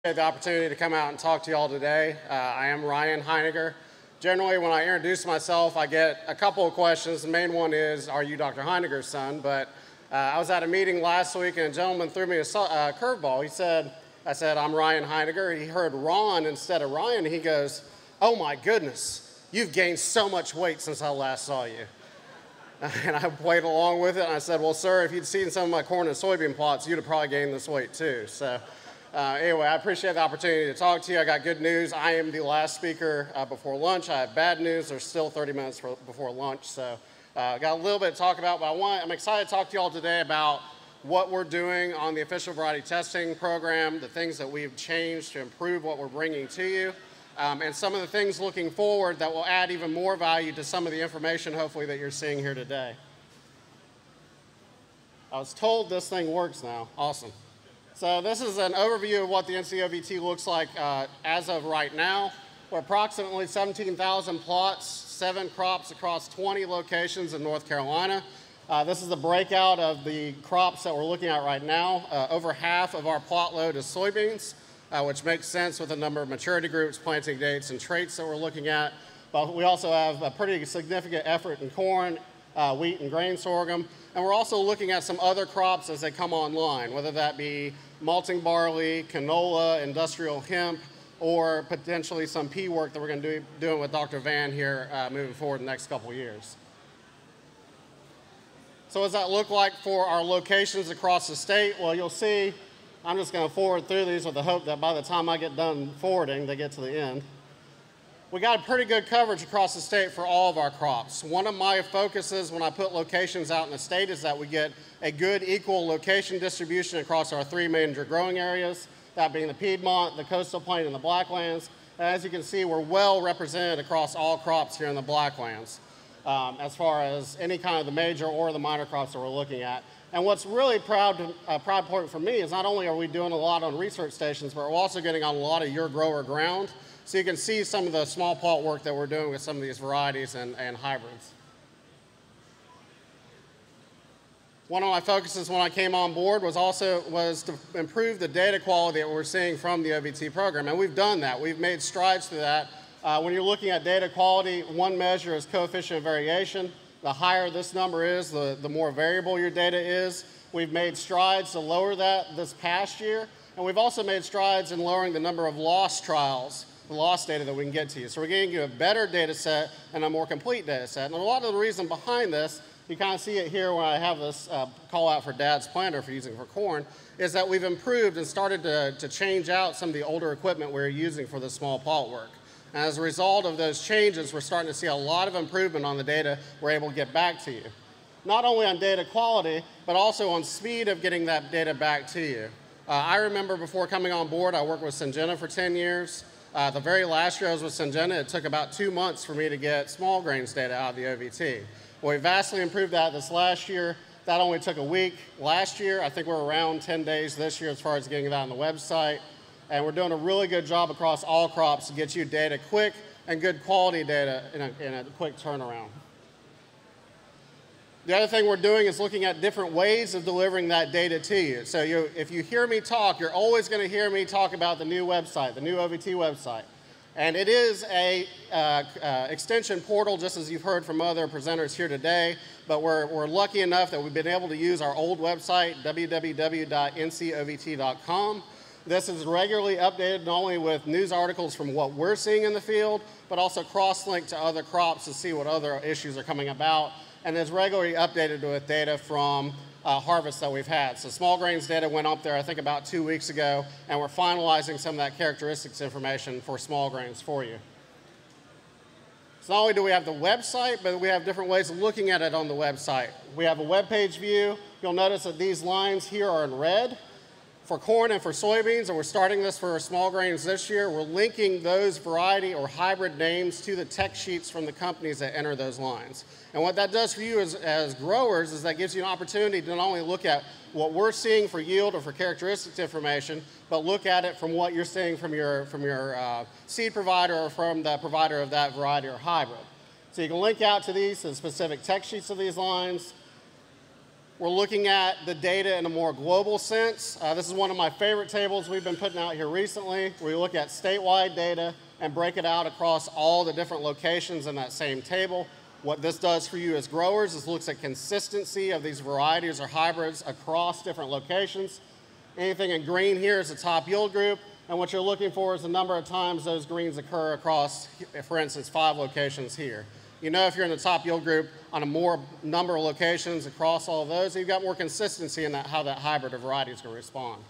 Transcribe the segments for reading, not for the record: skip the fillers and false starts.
The opportunity to come out and talk to you all today. I am Ryan Heiniger. Generally, when I introduce myself, I get a couple of questions. The main one is, are you Dr. Heiniger's son? But I was at a meeting last week and a gentleman threw me a curveball. I said, I'm Ryan Heiniger. He heard Ron instead of Ryan. He goes, oh my goodness, you've gained so much weight since I last saw you. And I played along with it, and I said, well, sir, if you'd seen some of my corn and soybean plots, you'd have probably gained this weight too. So anyway, I appreciate the opportunity to talk to you. I got good news. I am the last speaker before lunch. I have bad news. There's still 30 minutes before lunch. So got a little bit to talk about, but I'm excited to talk to you all today about what we're doing on the official variety testing program, the things that we've changed to improve what we're bringing to you. And some of the things looking forward that will add even more value to some of the information, hopefully, that you're seeing here today. I was told this thing works now. Awesome. So this is an overview of what the NCOVT looks like as of right now. We're approximately 17,000 plots, 7 crops across 20 locations in North Carolina. This is the breakout of the crops that we're looking at right now. Over half of our plot load is soybeans. Which makes sense with the number of maturity groups, planting dates, and traits that we're looking at. But we also have a pretty significant effort in corn, wheat, and grain sorghum. And we're also looking at some other crops as they come online, whether that be malting barley, canola, industrial hemp, or potentially some pea work that we're going to be doing with Dr. Van here moving forward in the next couple of years. So what does that look like for our locations across the state? Well, you'll see I'm just going to forward through these with the hope that by the time I get done forwarding, they get to the end. We got a pretty good coverage across the state for all of our crops. One of my focuses when I put locations out in the state is that we get a good equal location distribution across our 3 major growing areas, that being the Piedmont, the Coastal Plain, and the Blacklands. And as you can see, we're well represented across all crops here in the Blacklands, as far as any kind of the major or the minor crops that we're looking at. And what's really proud point for me is not only are we doing a lot on research stations, but we're also getting on a lot of your grower ground. So you can see some of the small plot work that we're doing with some of these varieties and hybrids. One of my focuses when I came on board was to improve the data quality that we're seeing from the OVT program. And we've done that. We've made strides through that. When you're looking at data quality, one measure is coefficient of variation. The higher this number is, the more variable your data is. We've made strides to lower that this past year, and we've also made strides in lowering the number of loss trials, the loss data that we can get to you. So we're getting you a better data set and a more complete data set. And a lot of the reason behind this, you kind of see it here when I have this call out for Dad's planter for using for corn, is that we've improved and started to change out some of the older equipment we're using for the small plot work. And as a result of those changes, we're starting to see a lot of improvement on the data we're able to get back to you. Not only on data quality, but also on speed of getting that data back to you. I remember before coming on board, I worked with Syngenta for 10 years. The very last year I was with Syngenta, it took about 2 months for me to get small grains data out of the OVT. Well, we vastly improved that this last year. That only took a week. Last year, I think we're around 10 days this year as far as getting it out on the website. And we're doing a really good job across all crops to get you data quick and good quality data in a quick turnaround. The other thing we're doing is looking at different ways of delivering that data to you. So if you hear me talk, you're always going to hear me talk about the new website, the new OVT website. And it is a extension portal, just as you've heard from other presenters here today. But we're lucky enough that we've been able to use our old website, www.ncovt.com. This is regularly updated not only with news articles from what we're seeing in the field, but also cross-linked to other crops to see what other issues are coming about, and is regularly updated with data from harvests that we've had. So small grains data went up there, I think, about 2 weeks ago, and we're finalizing some of that characteristics information for small grains for you. So not only do we have the website, but we have different ways of looking at it on the website. We have a web page view. You'll notice that these lines here are in red for corn and for soybeans, and we're starting this for small grains this year. We're linking those variety or hybrid names to the tech sheets from the companies that enter those lines. And what that does for you as growers is that gives you an opportunity to not only look at what we're seeing for yield or for characteristics information, but look at it from what you're seeing from your seed provider or from the provider of that variety or hybrid. So you can link out to these, to the specific tech sheets of these lines. We're looking at the data in a more global sense. This is one of my favorite tables we've been putting out here recently, where we look at statewide data and break it out across all the different locations in that same table. What this does for you as growers is looks at consistency of these varieties or hybrids across different locations. Anything in green here is the top yield group, and what you're looking for is the number of times those greens occur across, for instance, 5 locations here. You know if you're in the top yield group on a more number of locations across all of those, you've got more consistency in how that hybrid or variety is going to respond.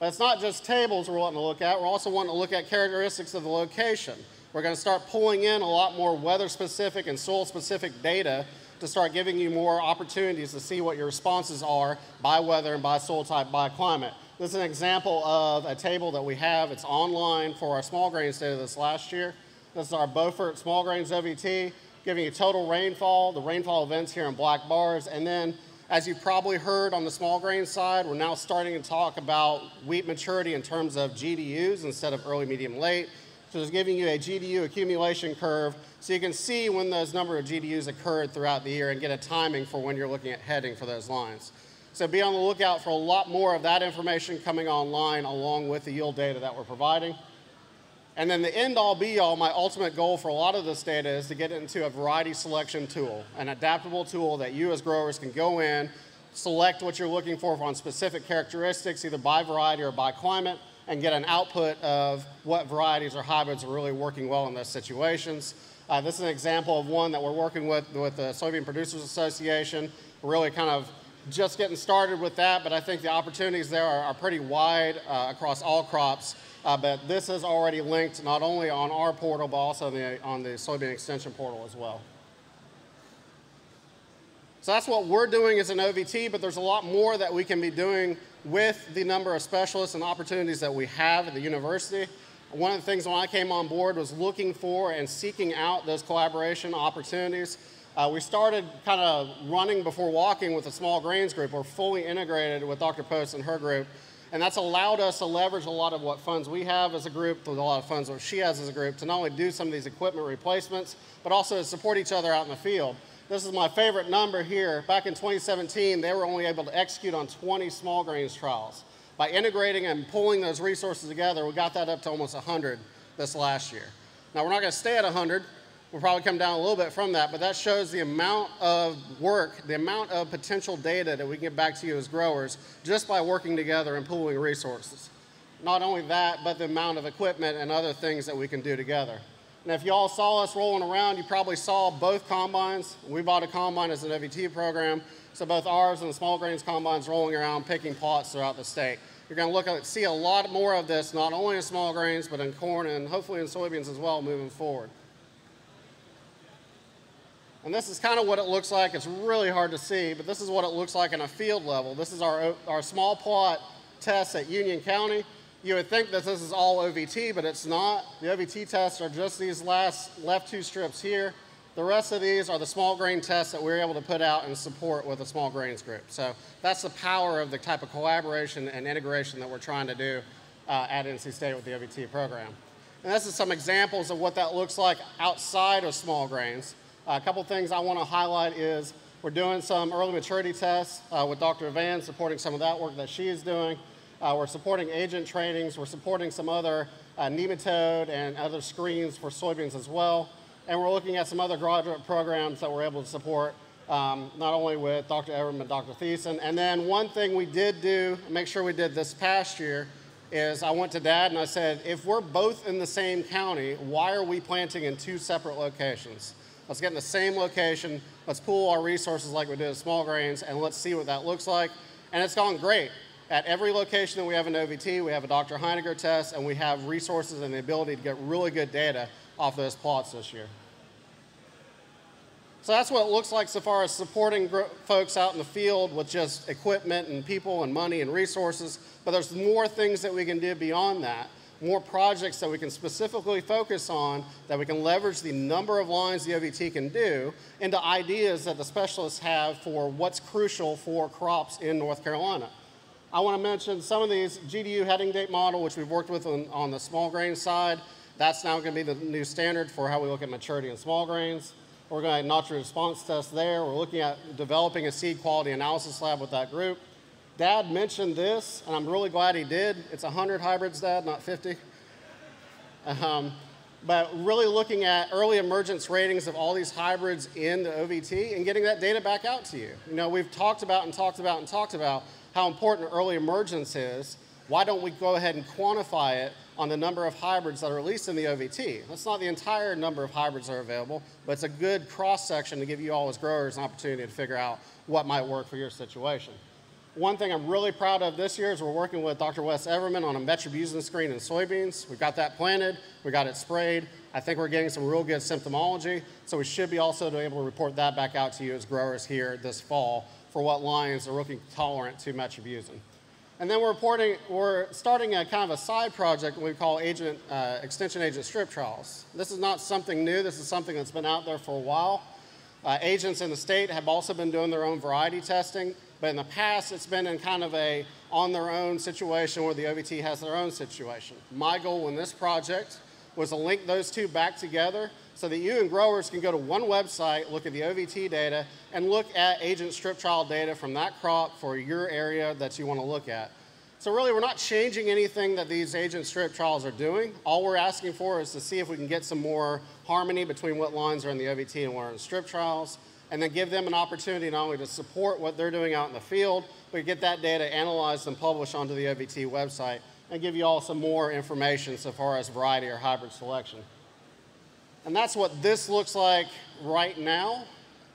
But it's not just tables we're wanting to look at, we're also wanting to look at characteristics of the location. We're going to start pulling in a lot more weather-specific and soil-specific data to start giving you more opportunities to see what your responses are by weather and by soil type, by climate. This is an example of a table that we have. It's online for our small grains data this last year. This is our Beaufort small grains OVT, giving you total rainfall, the rainfall events here in black bars, and then as you've probably heard on the small grain side, we're now starting to talk about wheat maturity in terms of GDUs instead of early, medium, late. So it's giving you a GDU accumulation curve so you can see when those number of GDUs occurred throughout the year and get a timing for when you're looking at heading for those lines. So be on the lookout for a lot more of that information coming online along with the yield data that we're providing. And then the end-all, be-all, my ultimate goal for a lot of this data is to get it into a variety selection tool, an adaptable tool that you as growers can go in, select what you're looking for on specific characteristics, either by variety or by climate, and get an output of what varieties or hybrids are really working well in those situations. This is an example of one that we're working with the Soybean Producers Association. We're really kind of just getting started with that, but I think the opportunities there are pretty wide across all crops. But this is already linked not only on our portal, but also on the Soybean Extension portal as well. So that's what we're doing as an OVT, but there's a lot more that we can be doing with the number of specialists and opportunities that we have at the university. One of the things when I came on board was looking for and seeking out those collaboration opportunities. We started kind of running before walking with the small grains group. We're fully integrated with Dr. Post and her group. And that's allowed us to leverage a lot of what funds we have as a group, with a lot of funds that she has as a group, to not only do some of these equipment replacements, but also to support each other out in the field. This is my favorite number here. Back in 2017, they were only able to execute on 20 small grains trials. By integrating and pulling those resources together, we got that up to almost 100 this last year. Now, we're not going to stay at 100. We'll probably come down a little bit from that, but that shows the amount of work, the amount of potential data that we can get back to you as growers just by working together and pooling resources. Not only that, but the amount of equipment and other things that we can do together. And if you all saw us rolling around, you probably saw both combines. We bought a combine as an OVT program, so both ours and the small grains combines rolling around picking plots throughout the state. You're going to see a lot more of this, not only in small grains, but in corn and hopefully in soybeans as well moving forward. And this is kind of what it looks like. It's really hard to see, but this is what it looks like in a field level. This is our small plot tests at Union County. You would think that this is all OVT, but it's not. The OVT tests are just these left 2 strips here. The rest of these are the small grain tests that we're able to put out and support with the small grains group. So that's the power of the type of collaboration and integration that we're trying to do at NC State with the OVT program. And this is some examples of what that looks like outside of small grains. A couple things I want to highlight is we're doing some early maturity tests with Dr. Van, supporting some of that work that she is doing. We're supporting agent trainings. We're supporting some other nematode and other screens for soybeans as well. And we're looking at some other graduate programs that we're able to support, not only with Dr. Everett, but Dr. Thiessen. And then one thing we did do, make sure we did this past year, is I went to Dad and I said, if we're both in the same county, why are we planting in 2 separate locations? Let's get in the same location, let's pool our resources like we did with small grains, and let's see what that looks like. And it's gone great. At every location that we have an OVT, we have a Dr. Heiniger test, and we have resources and the ability to get really good data off those plots this year. So that's what it looks like so far as supporting folks out in the field with just equipment and people and money and resources, but there's more things that we can do beyond that. More projects that we can specifically focus on, that we can leverage the number of lines the OVT can do into ideas that the specialists have for what's crucial for crops in North Carolina. I want to mention some of these GDU heading date model, which we've worked with on the small grain side. That's now going to be the new standard for how we look at maturity in small grains. We're going to nitrogen response test there. We're looking at developing a seed quality analysis lab with that group. Dad mentioned this, and I'm really glad he did. It's 100 hybrids, Dad, not 50. But really looking at early emergence ratings of all these hybrids in the OVT and getting that data back out to you. You know, we've talked about how important early emergence is. Why don't we go ahead and quantify it on the number of hybrids that are released in the OVT? That's not the entire number of hybrids that are available, but it's a good cross-section to give you all as growers an opportunity to figure out what might work for your situation. One thing I'm really proud of this year is we're working with Dr. Wes Everman on a metribuzin screen in soybeans. We've got that planted, we got it sprayed. I think we're getting some real good symptomology, so we should be also able to report that back out to you as growers here this fall for what lines are looking tolerant to metribuzin. And then we're starting a kind of a side project we call extension agent strip trials. This is not something new, this is something that's been out there for a while. Agents in the state have also been doing their own variety testing, but in the past it's been in kind of a on their own situation where the OVT has their own situation. My goal in this project was to link those two back together so that you and growers can go to one website, look at the OVT data, and look at agent strip trial data from that crop for your area that you want to look at. So really, we're not changing anything that these agent strip trials are doing. All we're asking for is to see if we can get some more harmony between what lines are in the OVT and what are in strip trials, and then give them an opportunity not only to support what they're doing out in the field, but get that data analyzed and published onto the OVT website, and give you all some more information so far as variety or hybrid selection. And that's what this looks like right now.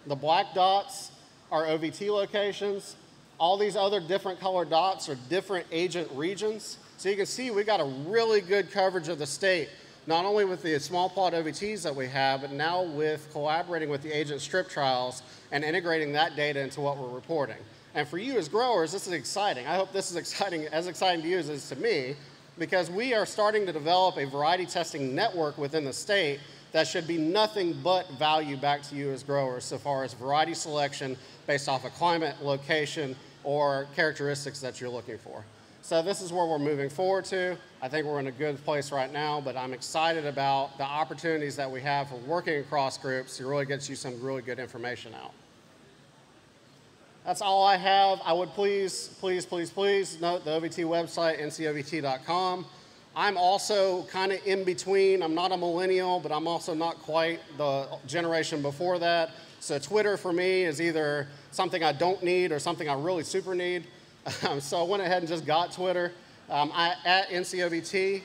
The black dots are OVT locations. All these other different colored dots are different agent regions. So you can see we've got a really good coverage of the state, not only with the small plot OVTs that we have, but now with collaborating with the agent strip trials and integrating that data into what we're reporting. And for you as growers, this is exciting. I hope this is as exciting to you as it is to me, because we are starting to develop a variety testing network within the state that should be nothing but value back to you as growers so far as variety selection based off of climate, location, or characteristics that you're looking for. So this is where we're moving forward to. I think we're in a good place right now, but I'm excited about the opportunities that we have for working across groups to really get you some really good information out. That's all I have. I would please note the OVT website, ncovt.com. I'm also kind of in between. I'm not a millennial, but I'm also not quite the generation before that. So Twitter for me is either something I don't need or something I really super need. So I went ahead and just got Twitter at NCOVT.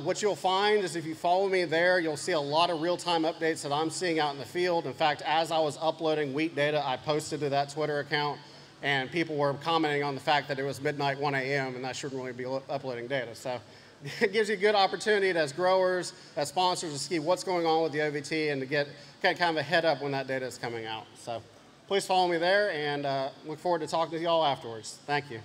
What you'll find is if you follow me there, you'll see a lot of real-time updates that I'm seeing out in the field. In fact, as I was uploading wheat data, I posted to that Twitter account, and people were commenting on the fact that it was midnight 1 a.m. and I shouldn't really be uploading data. So it gives you a good opportunity as growers, as sponsors, to see what's going on with the OVT and to get kind of a head up when that data is coming out. So please follow me there, and look forward to talking to you all afterwards. Thank you.